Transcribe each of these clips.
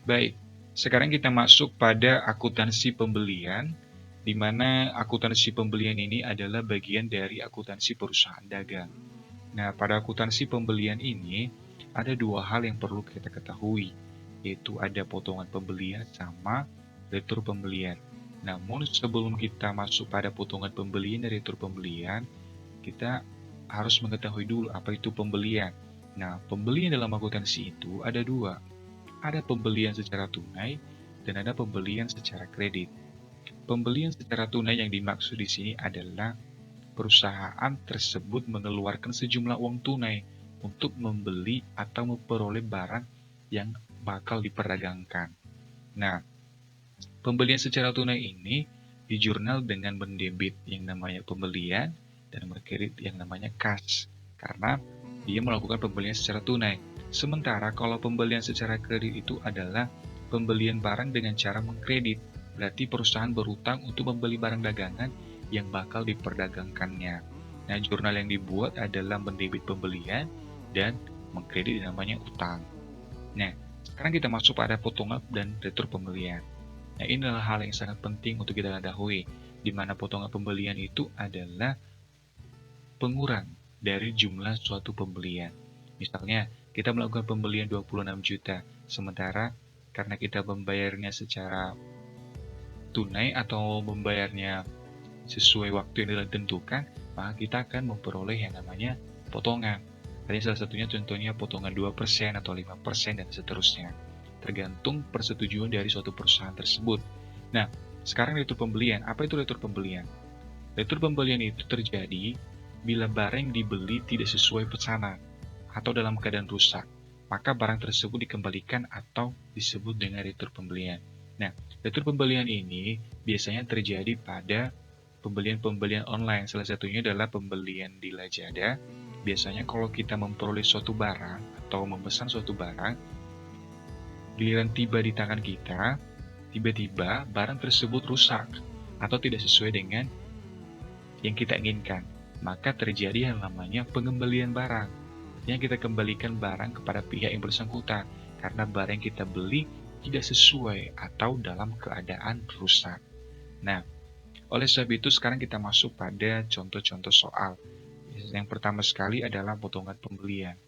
Baik, sekarang kita masuk pada akuntansi pembelian, di mana akuntansi pembelian ini adalah bagian dari akuntansi perusahaan dagang. Nah, pada akuntansi pembelian ini, ada dua hal yang perlu kita ketahui, yaitu ada potongan pembelian sama retur pembelian. Namun, sebelum kita masuk pada potongan pembelian dan retur pembelian, kita harus mengetahui dulu apa itu pembelian. Nah, pembelian dalam akuntansi itu ada dua. Ada pembelian secara tunai dan ada pembelian secara kredit. Pembelian secara tunai yang dimaksud di sini adalah perusahaan tersebut mengeluarkan sejumlah uang tunai untuk membeli atau memperoleh barang yang bakal diperdagangkan. Nah, pembelian secara tunai ini dijurnal dengan mendebit yang namanya pembelian dan mengkredit yang namanya kas, karena dia melakukan pembelian secara tunai. Sementara kalau pembelian secara kredit itu adalah pembelian barang dengan cara mengkredit, berarti perusahaan berutang untuk membeli barang dagangan yang bakal diperdagangkannya. Nah, jurnal yang dibuat adalah mendebit pembelian dan mengkredit yang namanya utang. Nah, sekarang kita masuk pada potongan dan retur pembelian. Nah, ini adalah hal yang sangat penting untuk kita ketahui, di mana potongan pembelian itu adalah pengurang dari jumlah suatu pembelian. Misalnya, kita melakukan pembelian 26 juta, sementara karena kita membayarnya secara tunai atau membayarnya sesuai waktu yang ditentukan, maka kita akan memperoleh yang namanya potongan. Tadi salah satunya contohnya potongan 2% atau 5% dan seterusnya. Tergantung persetujuan dari suatu perusahaan tersebut. Nah, sekarang retur pembelian. Apa itu retur pembelian? Retur pembelian itu terjadi bila barang dibeli tidak sesuai pesanan atau dalam keadaan rusak, maka barang tersebut dikembalikan atau disebut dengan retur pembelian. Nah, retur pembelian ini biasanya terjadi pada pembelian-pembelian online. Salah satunya adalah pembelian di Lazada. Biasanya kalau kita memperoleh suatu barang atau memesan suatu barang, giliran tiba di tangan kita, tiba-tiba barang tersebut rusak atau tidak sesuai dengan yang kita inginkan. Maka terjadi yang namanya pengembalian barang. Artinya kita kembalikan barang kepada pihak yang bersangkutan karena barang yang kita beli tidak sesuai atau dalam keadaan rusak. Nah, oleh sebab itu sekarang kita masuk pada contoh-contoh soal. Yang pertama sekali adalah potongan pembelian.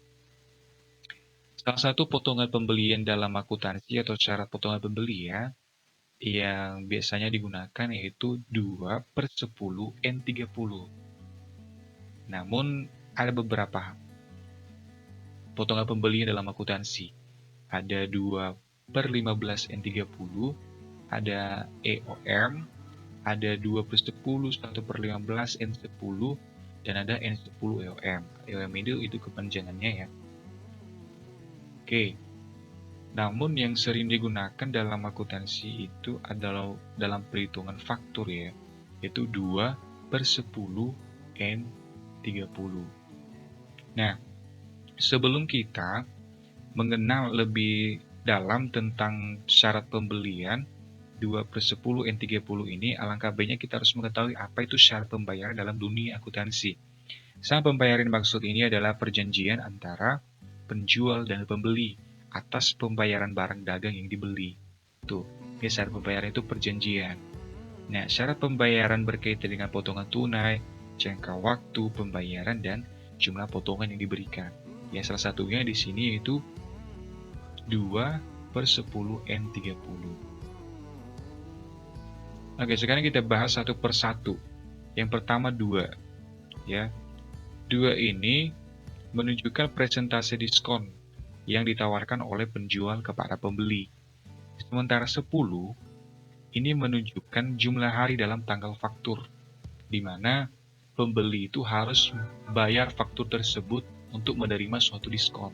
Salah satu potongan pembelian dalam akuntansi atau syarat potongan pembelian yang biasanya digunakan yaitu 2/10 N30. Namun ada beberapa potongan pembelian dalam akuntansi. Ada 2/15 N30, ada EOM, ada 2/10, 1/15 N10, dan ada N10 EOM. EOM itu kepanjangannya ya. Oke, namun yang sering digunakan dalam akuntansi itu adalah dalam perhitungan faktur ya, yaitu 2/10 N30. Nah, sebelum kita mengenal lebih dalam tentang syarat pembelian 2/10 N30 ini, alangkah baiknya kita harus mengetahui apa itu syarat pembayaran dalam dunia akuntansi. Syarat pembayaran maksud ini adalah perjanjian antara penjual dan pembeli atas pembayaran barang dagang yang dibeli. Tuh, syarat pembayaran itu perjanjian. Nah, syarat pembayaran berkaitan dengan potongan tunai, jangka waktu pembayaran, dan jumlah potongan yang diberikan. Ya, salah satunya di sini yaitu 2/10 N30. Oke, sekarang kita bahas satu persatu. Yang pertama 2. Ya, 2 ini menunjukkan presentase diskon yang ditawarkan oleh penjual kepada pembeli. Sementara 10 ini menunjukkan jumlah hari dalam tanggal faktur, di mana pembeli itu harus bayar faktur tersebut untuk menerima suatu diskon.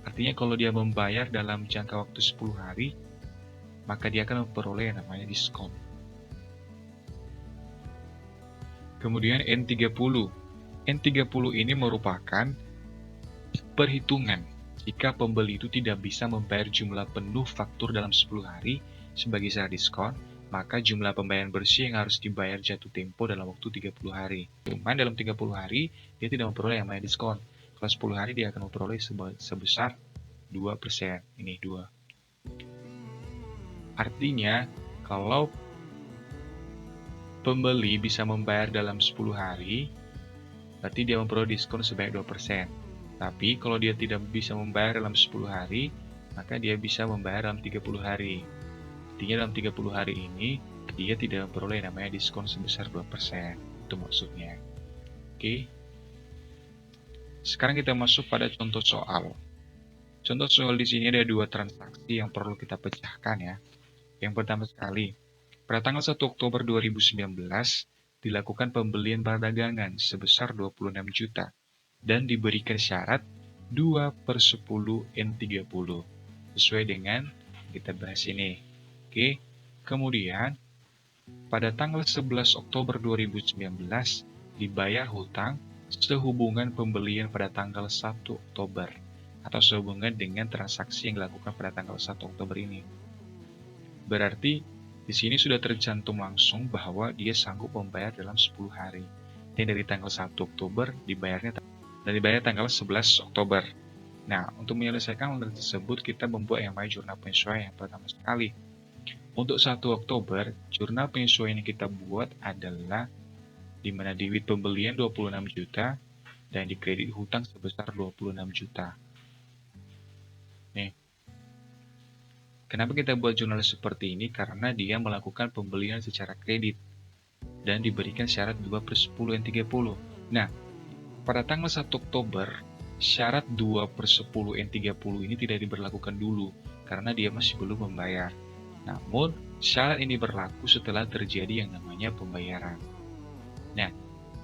Artinya kalau dia membayar dalam jangka waktu 10 hari, maka dia akan memperoleh yang namanya diskon. Kemudian N30. N30 ini merupakan perhitungan jika pembeli itu tidak bisa membayar jumlah penuh faktur dalam 10 hari sebagai syarat diskon, maka jumlah pembayaran bersih yang harus dibayar jatuh tempo dalam waktu 30 hari. Cuman dalam 30 hari, dia tidak memperoleh yang namanya diskon. Kalau 10 hari, dia akan memperoleh sebesar 2%. Ini 2. Artinya, kalau pembeli bisa membayar dalam 10 hari, berarti dia memperoleh diskon sebanyak 2%. Tapi kalau dia tidak bisa membayar dalam 10 hari, maka dia bisa membayar dalam 30 hari. Artinya dalam 30 hari ini, dia tidak memperoleh namanya diskon sebesar 2%. Itu maksudnya. Oke. Sekarang kita masuk pada contoh soal. Contoh soal di sini ada dua transaksi yang perlu kita pecahkan ya. Yang pertama sekali, pada tanggal 1 Oktober 2019, dilakukan pembelian barang dagangan sebesar 26 juta dan diberikan syarat 2/10 N30 sesuai dengan kita bahas ini. Oke. Kemudian pada tanggal 11 Oktober 2019 dibayar hutang sehubungan pembelian pada tanggal 1 Oktober atau sehubungan dengan transaksi yang dilakukan pada tanggal 1 Oktober ini. Berarti di sini sudah tercantum langsung bahwa dia sanggup membayar dalam 10 hari. Dan dari tanggal 1 Oktober dibayar tanggal 11 Oktober. Nah, untuk menyelesaikan hal tersebut, kita membuat yang namanya jurnal penyesuaian yang pertama sekali. Untuk 1 Oktober, jurnal penyesuaian yang kita buat adalah di mana debit pembelian 26 juta dan di kredit hutang sebesar 26 juta. Nih, kenapa kita buat jurnal seperti ini? Karena dia melakukan pembelian secara kredit dan diberikan syarat 2/10 N30. Nah, pada tanggal 1 Oktober, syarat 2/10 N30 ini tidak diberlakukan dulu karena dia masih belum membayar. Namun, syarat ini berlaku setelah terjadi yang namanya pembayaran. Nah,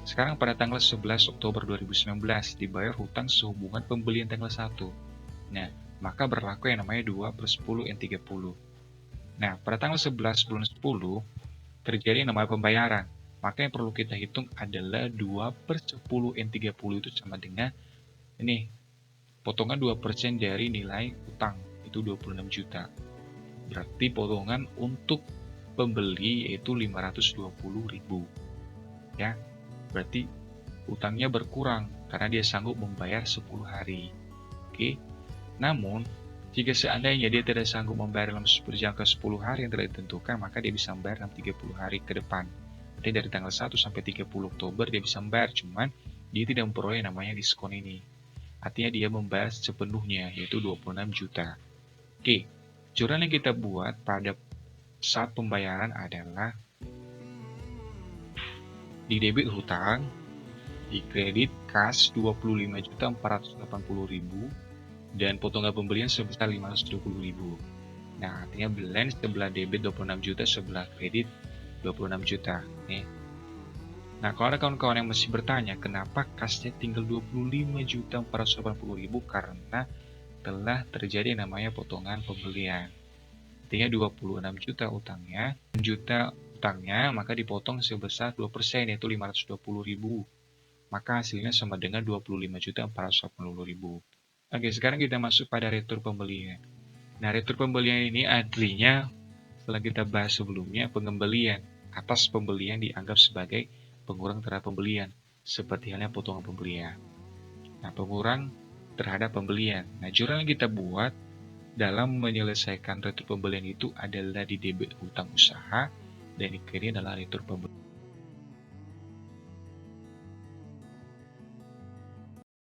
sekarang pada tanggal 11 Oktober 2019 dibayar hutang sehubungan pembelian tanggal 1. Nah, maka berlaku yang namanya 2/10 N30. Nah, pada tanggal 11 bulan 10 terjadi yang namanya pembayaran. Maka yang perlu kita hitung adalah 2/10 N30 itu sama dengan ini, potongan 2% dari nilai utang, itu 26 juta. Berarti potongan untuk pembeli yaitu 520.000. Ya, berarti utangnya berkurang karena dia sanggup membayar 10 hari. Oke. Namun, jika seandainya dia tidak sanggup membayar dalam jangka 10 hari yang telah ditentukan, maka dia bisa membayar dalam 30 hari ke depan. Berarti dari tanggal 1 sampai 30 Oktober dia bisa membayar, cuman dia tidak memperoleh namanya diskon ini. Artinya dia membayar sepenuhnya, yaitu 26 juta. Oke, jurnal yang kita buat pada saat pembayaran adalah di debit hutang, di kredit kas 25.480.000 dan potongan pembelian sebesar 520.000. Nah, artinya blend sebelah debit 26 juta, sebelah kredit 26 juta. Nih. Nah, kalau ada kawan-kawan yang masih bertanya, kenapa kasnya tinggal 25.480.000? Karena telah terjadi namanya potongan pembelian. Artinya 26 juta utangnya, maka dipotong sebesar 2%, yaitu 520.000. Maka hasilnya sama dengan 25.480.000. Oke, sekarang kita masuk pada retur pembelian. Nah, retur pembelian ini artinya, setelah kita bahas sebelumnya, pengembalian atas pembelian dianggap sebagai pengurang terhadap pembelian, seperti halnya potongan pembelian. Nah, pengurang terhadap pembelian. Nah, jurnal yang kita buat dalam menyelesaikan retur pembelian itu adalah di debit hutang usaha, dan ini adalah retur pembelian.